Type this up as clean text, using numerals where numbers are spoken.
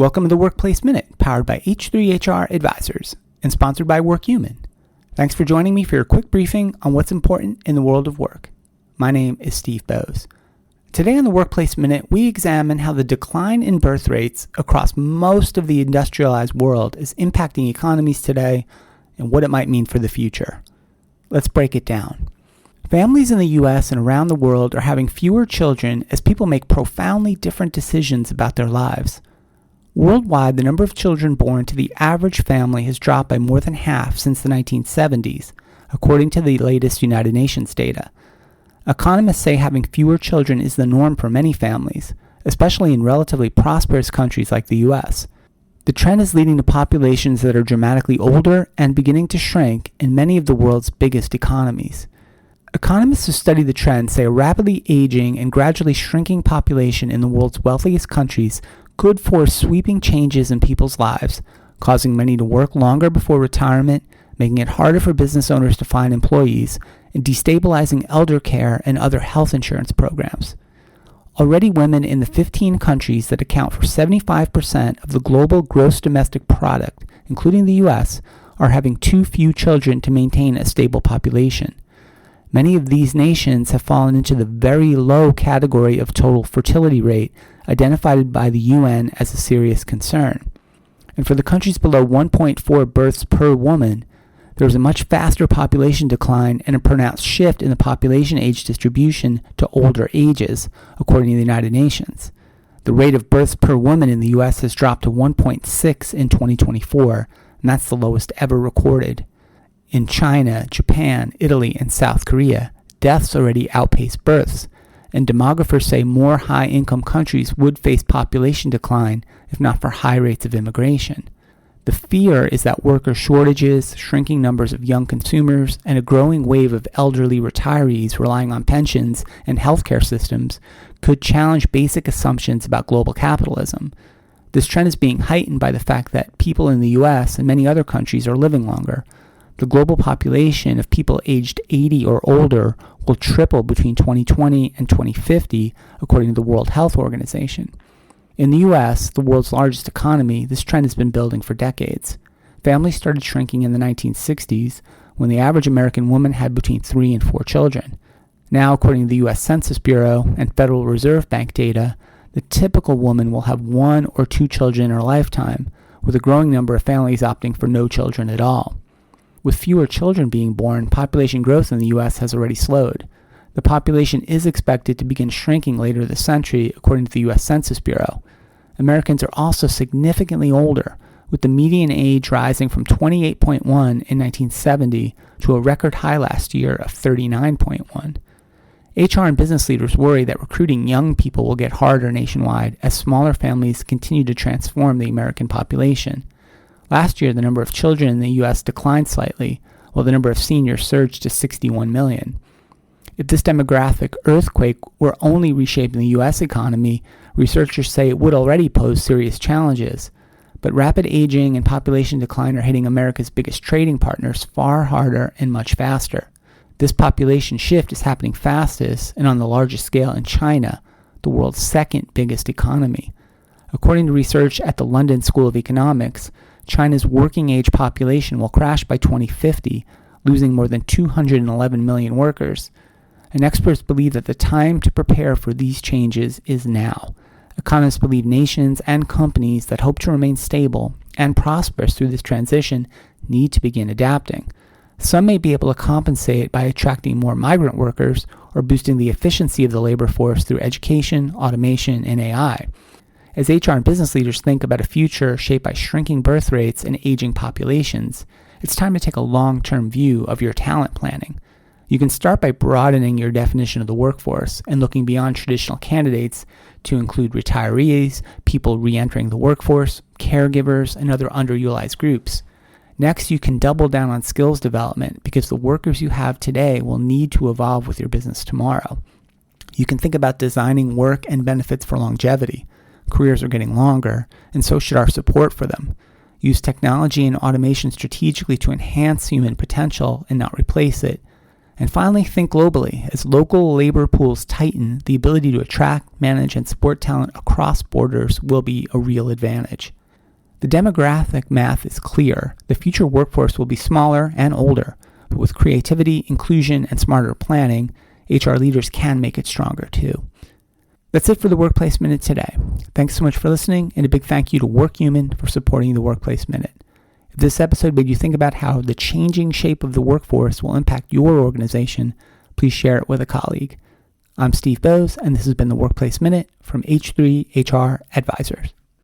Welcome to the Workplace Minute, powered by H3HR Advisors and sponsored by WorkHuman. Thanks for joining me for your quick briefing on what's important in the world of work. My name is Steve Boese. Today on the Workplace Minute, we examine how the decline in birth rates across most of the industrialized world is impacting economies today and what it might mean for the future. Let's break it down. Families in the U.S. and around the world are having fewer children as people make profoundly different decisions about their lives. Worldwide, the number of children born to the average family has dropped by more than half since the 1970s, according to the latest United Nations data. Economists say having fewer children is the norm for many families, especially in relatively prosperous countries like the U.S. The trend is leading to populations that are dramatically older and beginning to shrink in many of the world's biggest economies. Economists who study the trend say a rapidly aging and gradually shrinking population in the world's wealthiest countries could force sweeping changes in people's lives, causing many to work longer before retirement, making it harder for business owners to find employees, and destabilizing elder care and other health insurance programs. Already, women in the 15 countries that account for 75% of the global gross domestic product, including the U.S., are having too few children to maintain a stable population. Many of these nations have fallen into the very low category of total fertility rate, identified by the UN as a serious concern. And for the countries below 1.4 births per woman, there is a much faster population decline and a pronounced shift in the population age distribution to older ages, according to the United Nations. The rate of births per woman in the U.S. has dropped to 1.6 in 2024, and that's the lowest ever recorded. In China, Japan, Italy, and South Korea, deaths already outpace births, and demographers say more high-income countries would face population decline if not for high rates of immigration. The fear is that worker shortages, shrinking numbers of young consumers, and a growing wave of elderly retirees relying on pensions and healthcare systems could challenge basic assumptions about global capitalism. This trend is being heightened by the fact that people in the U.S. and many other countries are living longer. The global population of people aged 80 or older will triple between 2020 and 2050, according to the World Health Organization. In the U.S., the world's largest economy, this trend has been building for decades. Families started shrinking in the 1960s, when the average American woman had between 3 and 4 children. Now, according to the U.S. Census Bureau and Federal Reserve Bank data, the typical woman will have 1 or 2 children in her lifetime, with a growing number of families opting for no children at all. With fewer children being born, population growth in the U.S. has already slowed. The population is expected to begin shrinking later this century, according to the U.S. Census Bureau. Americans are also significantly older, with the median age rising from 28.1 in 1970 to a record high last year of 39.1. HR and business leaders worry that recruiting young people will get harder nationwide as smaller families continue to transform the American population. Last year, the number of children in the U.S. declined slightly, while the number of seniors surged to 61 million. If this demographic earthquake were only reshaping the U.S. economy, researchers say it would already pose serious challenges. But rapid aging and population decline are hitting America's biggest trading partners far harder and much faster. This population shift is happening fastest and on the largest scale in China, the world's second biggest economy. According to research at the London School of Economics, China's working-age population will crash by 2050, losing more than 211 million workers. And experts believe that the time to prepare for these changes is now. Economists believe nations and companies that hope to remain stable and prosperous through this transition need to begin adapting. Some may be able to compensate by attracting more migrant workers or boosting the efficiency of the labor force through education, automation, and AI. As HR and business leaders think about a future shaped by shrinking birth rates and aging populations, it's time to take a long-term view of your talent planning. You can start by broadening your definition of the workforce and looking beyond traditional candidates to include retirees, people re-entering the workforce, caregivers, and other underutilized groups. Next, you can double down on skills development because the workers you have today will need to evolve with your business tomorrow. You can think about designing work and benefits for longevity. Careers are getting longer, and so should our support for them. Use technology and automation strategically to enhance human potential and not replace it. And finally, think globally. As local labor pools tighten, the ability to attract, manage, and support talent across borders will be a real advantage. The demographic math is clear. The future workforce will be smaller and older, but with creativity, inclusion, and smarter planning, HR leaders can make it stronger too. That's it for the Workplace Minute today. Thanks so much for listening, and a big thank you to WorkHuman for supporting the Workplace Minute. If this episode made you think about how the changing shape of the workforce will impact your organization, please share it with a colleague. I'm Steve Boese, and this has been the Workplace Minute from H3 HR Advisors.